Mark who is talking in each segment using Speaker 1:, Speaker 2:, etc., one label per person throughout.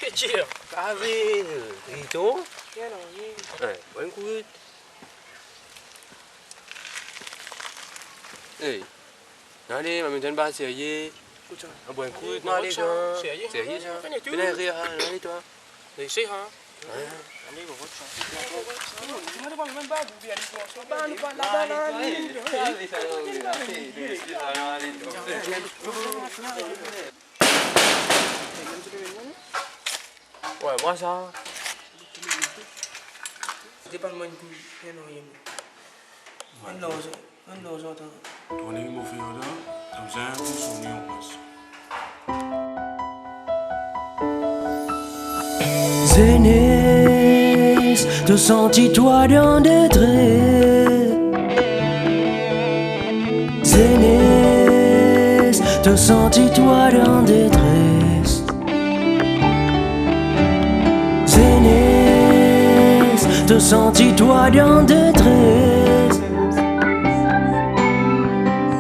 Speaker 1: Cái gì?
Speaker 2: Cà phê, đi chỗ.
Speaker 1: Cái nào gì?
Speaker 2: Này, bánh quýt. Ê, nói đi mà mình thân ba xỉa gì? Bánh quýt nói đi cho. Xỉa gì sao? Cái này kia hả? Nói đi cho.
Speaker 1: Để xí hả? Anh đi vào hốt sao? Nó bao nhiêu ba bùi biển của ba lúc ba la
Speaker 2: Ủa, bao sao?
Speaker 1: Di ban mình cái nào vậy? Anh lo rồi thôi.
Speaker 3: Ton är mo för det. De säger att de som ni hoppas.
Speaker 4: Zénès, te sentis-toi dans détresse? Zénès, te sentis-toi dans détresse? Zénès, te sentis-toi dans détresse?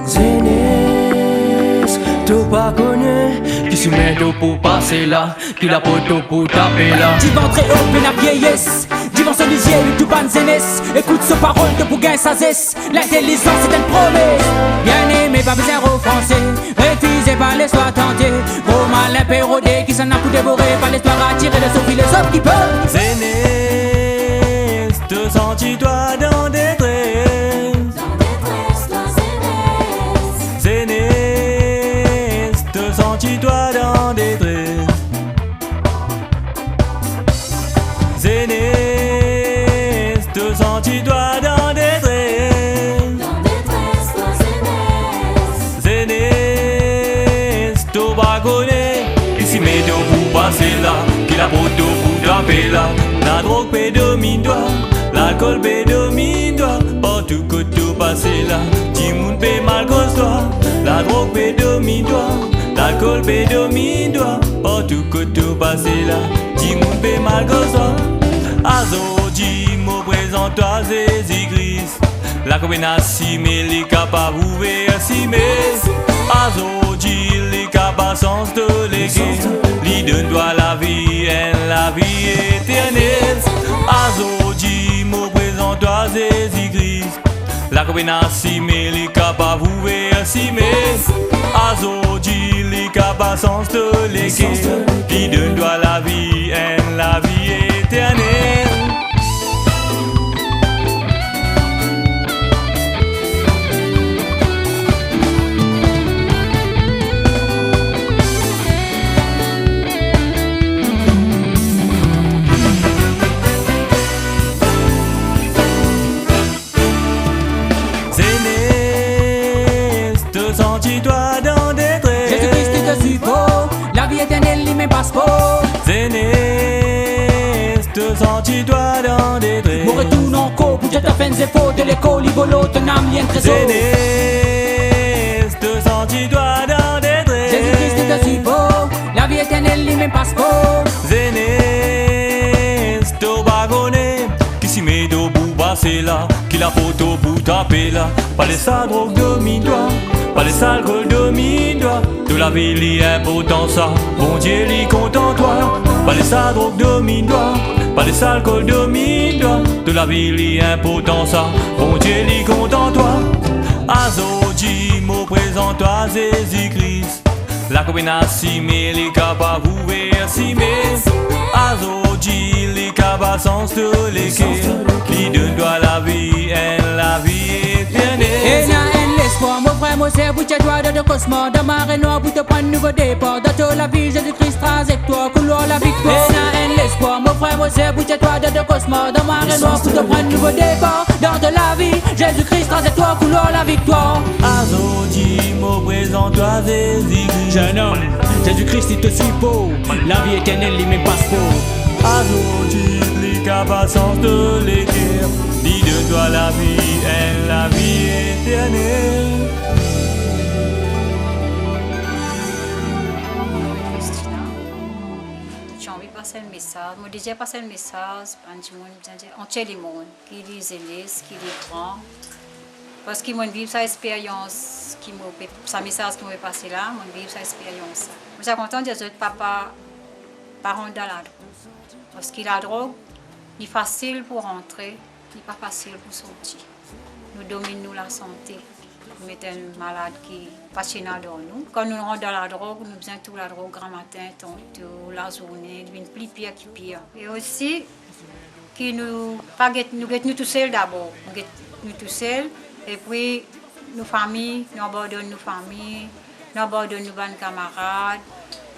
Speaker 4: Zénès, t'as pas connu qui se met d'eau pour passer là, qui la poteau pour taper là.
Speaker 5: Du ventre et haut, la vieillesse. Du vent solisier, du ban zénès. Écoute ce parole de Bougain Sazès. L'intelligence est une promesse. Bien aimé, pas besoin français. Refusé par l'histoire tentée. Gros malin pérodé qui s'en a pour dévorer. Par l'histoire attirée de son philosophe qui peut.
Speaker 4: Zénès, te sentis-toi dans détresse? Zénès, te sentis-toi dans détresse? Zénès, te sentis-toi dans détresse? Zénès, t'as pas connu ici mais d'eau pour passer là, qui la poteau pour taper là. La drogue pédomine toi, l'alcool pédomine toi. Partout que tout passer là, dis moun pé mal cause toi. La drogue pédomine toi, l'alcool pédomine toi. Partout que tout passer là, dis moun pé mal cause toi. Azodi, me présente-toi Jésus-Christ. La combinaison, mais les capables ouvrir si mais. Azodi, les capables sens de l'église. L'idée doit la vie et la vie éternelle. Azodi, me présente-toi Jésus-Christ. La combinaison, mais les capables ouvrir si mais. Azodi, les capables sens de l'église. L'idée doit la vie et la vie éternelle. Sentis-toi dans détresse?
Speaker 5: Jésus-Christ te suppose. La vie éternelle, il m'est passeport.
Speaker 4: Zénès, te sentis-toi dans détresse?
Speaker 5: Mon retour en cours pour te faire des fautes de l'école, il vole ton âme, lien trésor.
Speaker 4: Zénès, te sentis-toi dans détresse?
Speaker 5: Jésus-Christ te suppose. La vie éternelle, il m'est passeport.
Speaker 4: Zénès, t'as pas connu qui s'y met au bout passer là, qui la photo pour taper là. Pas les sales drogues domine-toi, pas les sales alcool domine-toi. De la vie li important ça, bon Dieu li content toi. Pas les sales drogues domine-toi, pas les sales alcool domine-toi. De la vie li important ça, bon Dieu li content toi. Azodi, me présente-toi Jésus-Christ. La combinaison, mais les capables ouvrir si mais. Azodi, les capables sens de l'équilibre. L'idée doit la vie et la vie éternelle.
Speaker 5: L'espoir, mon frère, mon sœur, bouche à toi de cosmos. Dans ma noire pour te prendre nouveau départ. Dans toute la vie, Jésus-Christ trajectoire, couloir la victoire. L'espoir, mon frère, mon sœur, bouche à toi de cosmos. Dans ma noire pour te prendre nouveau départ. Dans de la vie, Jésus-Christ trajectoire, couloir la victoire.
Speaker 4: Azodi, me présente-toi Jésus-Christ.
Speaker 5: Jeune homme, Jésus-Christ il te suppose. La vie éternelle, il m'est passeport.
Speaker 4: Azodi, les capables sens de l'équerre. Dis de toi la vie et la vie éternelle.
Speaker 6: J'ai envie de passer le message. Moi déjà passé le message. On tient les mondes, qui les élèves, qui les grands. Parce que moi, je vis sa expérience, sa message qui m'a passé là, moi, je vis sa expérience. Je suis contente de dire que papa rentre dans la drogue. Parce que la drogue, il est facile pour rentrer, il n'est pas facile pour sortir. Nous dominons la santé. Nous mettons un malade qui est passionné dans nous. Quand nous rentrons dans la drogue, nous faisons tout la drogue grand matin, tout la journée, il devient plus pire que pire. Et aussi, que nous sommes tout seuls d'abord. Nous tout seuls. Et puis, nos familles, nous abandonnons nos familles, nous abandonnons nos camarades.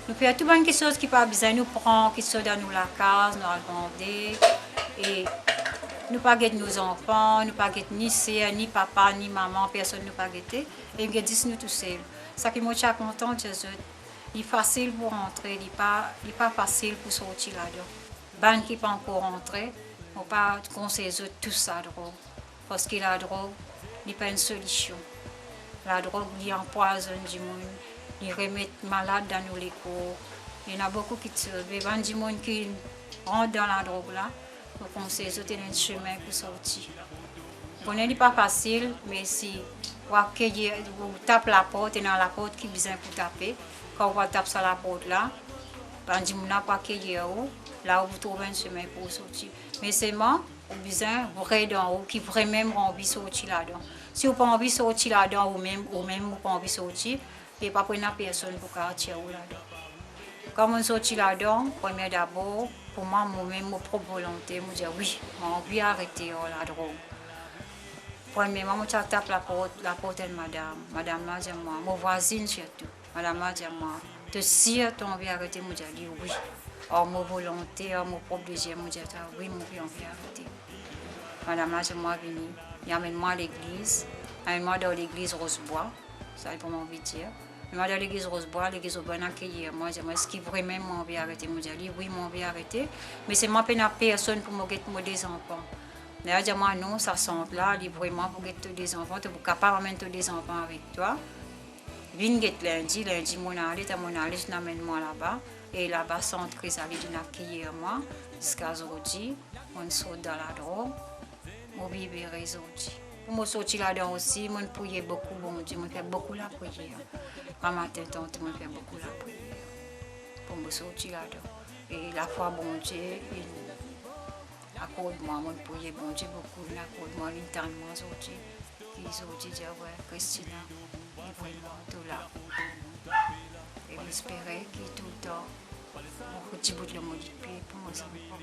Speaker 6: Nous faisons tout quelque chose qui pas besoin nous prendre, qui sont dans nous la case, nous agrandir. Et nous pas guetter nos enfants, nous pas guetter ni sœur, ni papa, ni maman, personne nous pas guetter. Et nous disons nous tout seuls. Ça qui moi je suis contente, il est facile pour rentrer, il n'est pas facile pour sortir là-dedans. Ban qui pas encore rentrer, on pas conseiller tout ça drogue. Parce que la drogue, n'est pas une solution. La drogue, il empoisonne du monde, il remet malade dans nos corps. Il y en a beaucoup qui tirent. Il y a des gens qui rentrent dans la drogue là, pour conseiller un chemin pour sortir. Ce n'est pas facile, mais si vous tapez la porte, et dans la porte qui besoin pour taper, quand vous tapez sur la porte là, il n'y a pas là où vous trouvez un chemin pour sortir. Mais c'est moi, vous avez besoin vrai d'en haut, qui vraiment envie de sortir là-dedans. Si vous n'avez pas envie de sortir là-dedans, ou même vous n'avez pas envie de sortir, il n'y a pas personne pour partir là-dedans. Quand on sortit là-dedans, première d'abord, pour moi, moi-même, ma propre volonté, je dis oui, j'ai envie d'arrêter la drogue. Premièrement, je tape la porte de madame. Madame m'a dit moi, ma voisine surtout. Madame m'a dit moi, si tu as envie d'arrêter, je dis oui. Or, ma volonté, mon propre désir, je dis oui, j'ai envie d'arrêter. Madame m'a dit moi, venez, il amène-moi à l'église, amène-moi dans l'église Rosebois, ça pour mon envie de dire. Moi, dans l'église Rosebois, l'église au bon accueillir. Moi, je dis, est-ce qu'il vraiment m'a envie d'arrêter? Moi, je dis, oui, m'a envie d'arrêter. Mais c'est moi, personne pour me guetter des enfants. D'ailleurs, je dis, moi, non, ça sent là, vraiment pour guetter des enfants. Tu es capable de mettre des enfants avec toi. Viens guetter lundi, mon allée, je n'amène moi là-bas. Et là-bas, centre chrysalide, je accueillir moi. Jusqu'à aujourd'hui, on sort dans la drogue. On vit aujourd'hui. Pour me sortir là-dedans aussi, je prie beaucoup, bon Dieu, je fais beaucoup la prière. À matin, je fais beaucoup la prière. Pour me sortir là-dedans. Et la foi, bon Dieu, il accorde-moi, je prie bon Dieu beaucoup, il accorde-moi l'intendement aujourd'hui. Qui aujourd'hui dit, ouais, Christina, il est vraiment tout là. Et j'espère qu'il tout le temps, mon petit bout de le maudit pied pour moi, ça me prend.